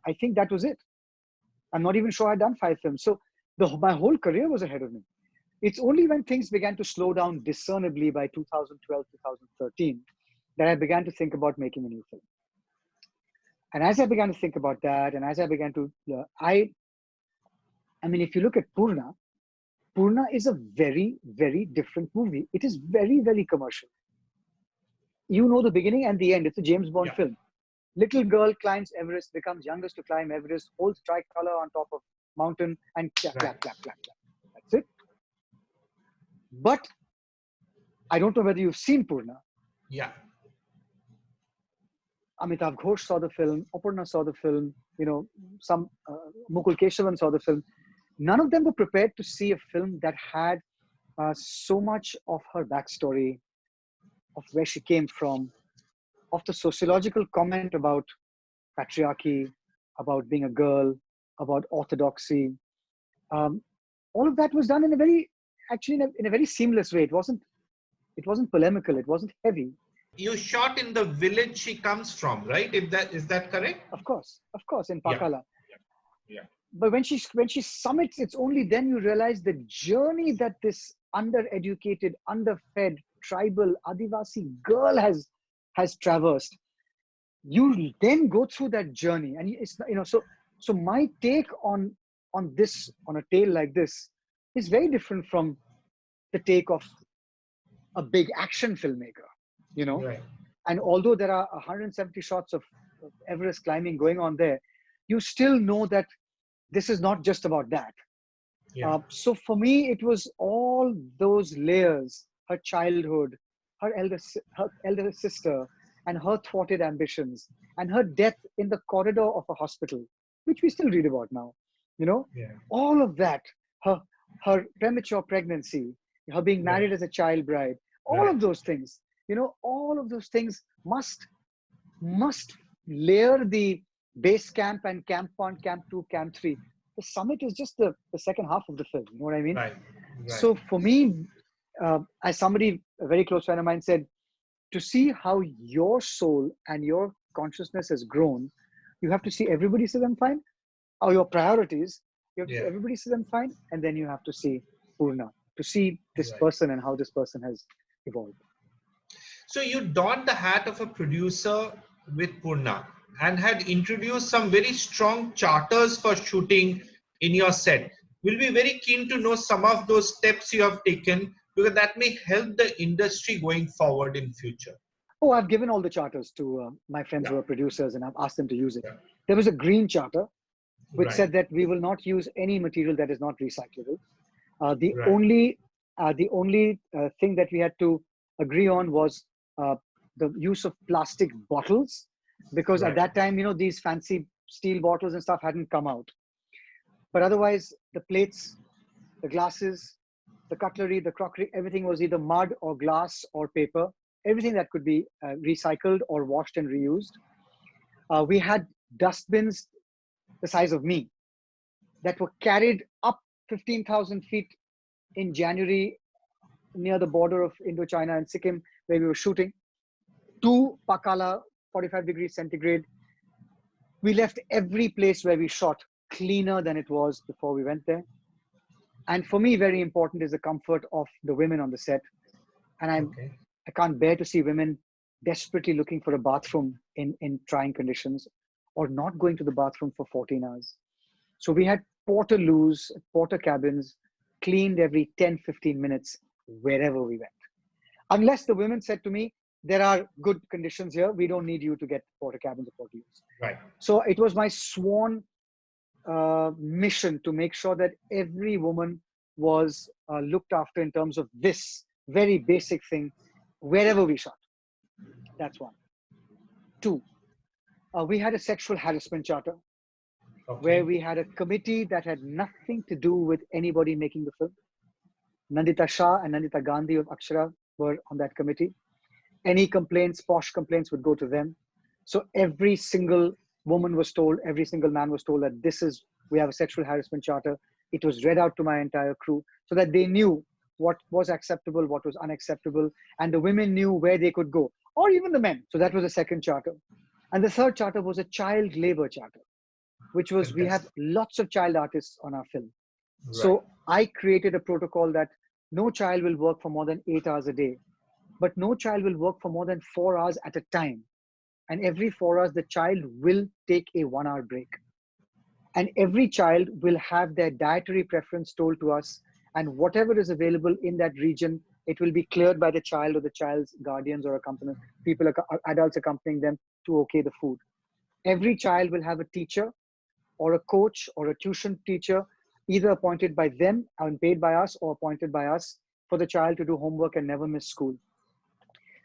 I think that was it. I'm not even sure I'd done 5 films. So my whole career was ahead of me. It's only when things began to slow down discernibly by 2012, 2013, that I began to think about making a new film. And as I began to think about that, and as I began to, I mean, if you look at Purna is a very, very different movie. It is very, very commercial. You know the beginning and the end. It's a James Bond film. Little girl climbs Everest, becomes youngest to climb Everest, holds tricolor on top of mountain, and clap, clap, clap, clap, clap. That's it. But I don't know whether you've seen Purna. Yeah. Amitav Ghosh saw the film, Aparna saw the film, some Mukul Keshavan saw the film. None of them were prepared to see a film that had so much of her backstory, of where she came from, of the sociological comment about patriarchy, about being a girl, about orthodoxy. Um, all of that was done in a very, actually in a very seamless way. It wasn't polemical. It wasn't heavy. You shot in the village she comes from, right? If that is that correct? Of course, in Yeah. Pakala. Yeah. But when she summits, it's only then you realize the journey that this undereducated, underfed, tribal, Adivasi girl has traversed. You then go through that journey, and it's, so my take on this, on a tale like this, is very different from the take of a big action filmmaker, you know. Right. And although there are 170 shots of Everest climbing going on there, you still know that this is not just about that. Yeah. So for me, it was all those layers: her childhood, her elder sister, and her thwarted ambitions, and her death in the corridor of a hospital, which we still read about now. You know, Yeah. all of that, her her premature pregnancy, her being married Right. as a child bride, all Right. of those things. All of those things must layer the base camp and camp 1, camp 2, camp 3. The summit is just the second half of the film. You know what I mean? Right. Right. So for me, as somebody, a very close friend of mine said, to see how your soul and your consciousness has grown, you have to see everybody see them fine, or your priorities. You have to see Yeah. everybody see them fine, and then you have to see Purna, to see this Right. person and how this person has evolved. So you donned the hat of a producer with Purna and had introduced some very strong charters for shooting in your set. We'll be very keen to know some of those steps you have taken because that may help the industry going forward in future. Oh, I've given all the charters to my friends Yeah. who are producers, and I've asked them to use it. Yeah. There was a green charter which Right. said that we will not use any material that is not recyclable. The Right. only thing that we had to agree on was uh, the use of plastic bottles, because at Right. that time, these fancy steel bottles and stuff hadn't come out. But otherwise, the plates, the glasses, the cutlery, the crockery, everything was either mud or glass or paper, everything that could be recycled or washed and reused. We had dustbins the size of me that were carried up 15,000 feet in January near the border of Indochina and Sikkim, where we were shooting, to Pakala, 45 degrees centigrade. We left every place where we shot cleaner than it was before we went there. And for me, very important is the comfort of the women on the set. And Okay. I can't bear to see women desperately looking for a bathroom in trying conditions, or not going to the bathroom for 14 hours. So we had portaloos, porter cabins, cleaned every 10, 15 minutes wherever we went. Unless the women said to me, there are good conditions here, we don't need you to get porter cabins or portaloos. Right. So it was my sworn mission to make sure that every woman was looked after in terms of this very basic thing wherever we shot. That's one. Two, we had a sexual harassment charter Okay. where we had a committee that had nothing to do with anybody making the film. Nandita Shah and Nandita Gandhi of Akshara were on that committee. Any complaints, posh complaints, would go to them. So every single woman was told, every single man was told that we have a sexual harassment charter. It was read out to my entire crew so that they knew what was acceptable, what was unacceptable, and the women knew where they could go, or even the men. So that was the second charter. And the third charter was a child labor charter, which was, we have Fantastic. lots of child artists on our film. Right. So I created a protocol that no child will work for more than 8 hours a day, but no child will work for more than 4 hours at a time. And every 4 hours, the child will take a 1 hour break. And every child will have their dietary preference told to us. And whatever is available in that region, it will be cleared by the child or the child's guardians or adults accompanying them to okay the food. Every child will have a teacher or a coach or a tuition teacher, either appointed by them and paid by us, or appointed by us for the child to do homework and never miss school.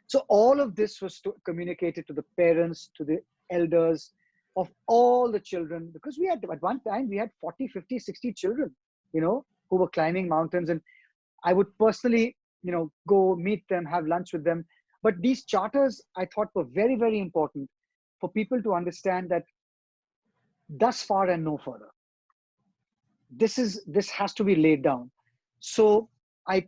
So all of this was communicated to the parents, to the elders of all the children, because we had, at one time, we had 40, 50, 60 children, who were climbing mountains. And I would personally, go meet them, have lunch with them. But these charters, I thought, were very, very important for people to understand that thus far and no further. This has to be laid down. So I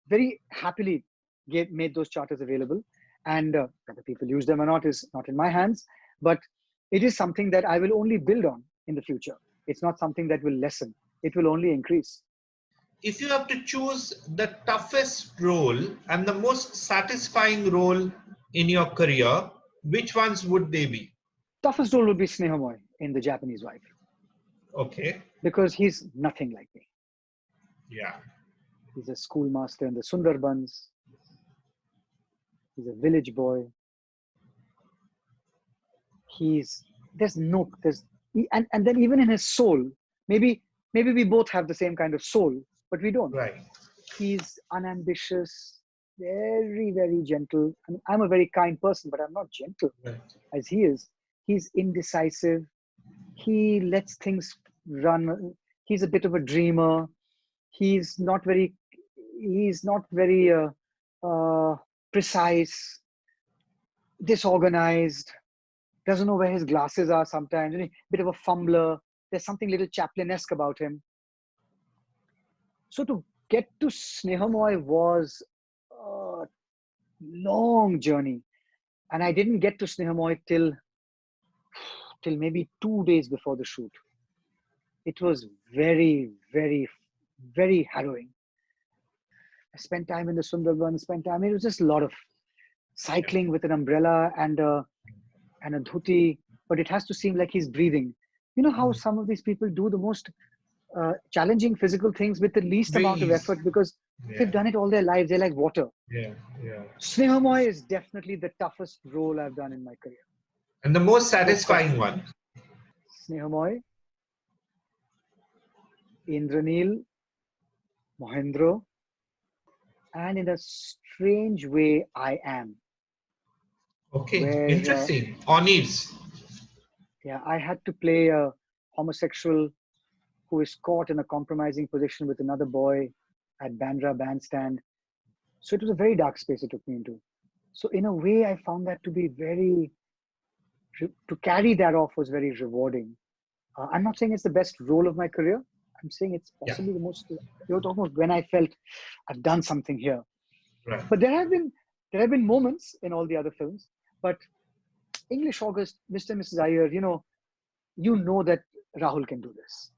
very happily made those charters available, and whether people use them or not is not in my hands, but it is something that I will only build on in the future. It's not something that will lessen. It will only increase. If you have to choose the toughest role and the most satisfying role in your career, which ones would they be? Toughest role would be Snehamoy in The Japanese Wife. Okay. Because he's nothing like me. Yeah. He's a schoolmaster in the Sundarbans. He's a village boy. And then even in his soul, maybe we both have the same kind of soul, but we don't. Right. He's unambitious, very, very gentle. I mean, I'm a very kind person, but I'm not gentle as he is. He's indecisive. He lets things run. He's a bit of a dreamer. He's not very precise, disorganized, doesn't know where his glasses are sometimes, a bit of a fumbler. There's something little Chaplin-esque about him. So to get to Snehamoy was a long journey. And I didn't get to Snehamoy till maybe 2 days before the shoot. It was very, very, very harrowing. I spent time in the Sundarbans, it was just a lot of cycling with an umbrella and a dhuti, but it has to seem like he's breathing. You know how some of these people do the most challenging physical things with the least amount of effort because they've done it all their lives. They're like water. Yeah. Snehamoy is definitely the toughest role I've done in my career. And the most satisfying one? Snehamoy, Indranil, Mohendro, and in a strange way, I Am. Okay, interesting. Onirs. Yeah, I had to play a homosexual who is caught in a compromising position with another boy at Bandra Bandstand. So it was a very dark space it took me into. So in a way, I found that to be to carry that off was very rewarding. I'm not saying it's the best role of my career. I'm saying it's possibly the most, you're talking about when I felt I've done something here. Right. But there have been moments in all the other films, but English August, Mr. and Mrs. Iyer, you know that Rahul can do this.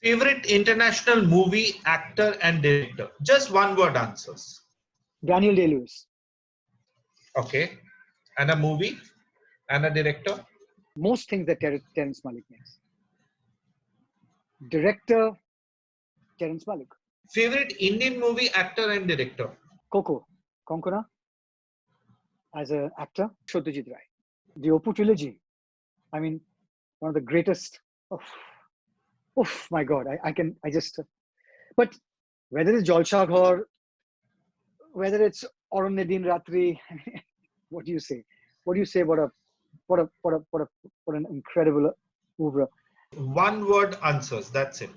Favorite international movie, actor and director? Just one word answers. Daniel Day-Lewis. Okay. And a movie? And a director? Most things that Terrence Malick makes. Director, Terrence Malick. Favorite Indian movie, actor and director? Coco, Konkona. As an actor, Satyajit Ray. The Oppu trilogy. I mean, one of the greatest. Oh my God. But whether it's Jalsha Ghor, whether it's Aurum Nadin Ratri, what do you say? What do you say about an incredible oeuvre? One word answers, that's it.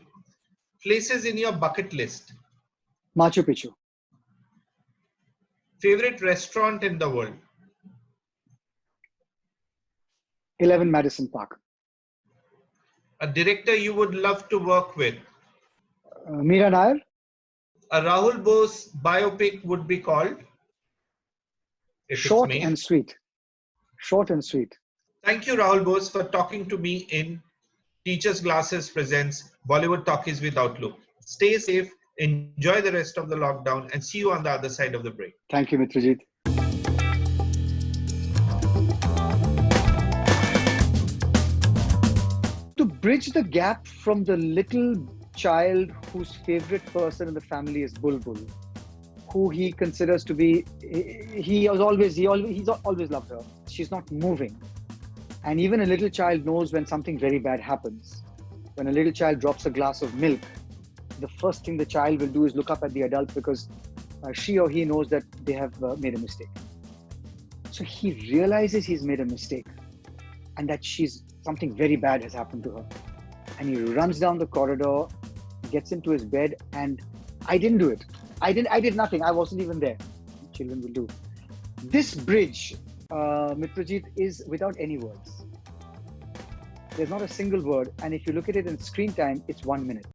Places in your bucket list? Machu Picchu. Favorite restaurant in the world? 11 Madison Park. A director you would love to work with? Meera Nair. A Rahul Bose biopic would be called? Short and sweet. Short and sweet. Thank you, Rahul Bose, for talking to me in Teacher's Glasses presents Bollywood Talkies with Outlook. Stay safe, enjoy the rest of the lockdown, and see you on the other side of the break. Thank you, Mitrajit. To bridge the gap from the little child whose favorite person in the family is Bulbul, who he considers to be, he's always loved her. She's not moving. And even a little child knows when something very bad happens. When a little child drops a glass of milk, the first thing the child will do is look up at the adult because she or he knows that they have made a mistake. So he realizes he's made a mistake and that something very bad has happened to her. And he runs down the corridor, gets into his bed, and I didn't do it. I did nothing. I wasn't even there. Children will do. This bridge, Mitrajit, is without any words. There's not a single word. And if you look at it in screen time, it's 1 minute.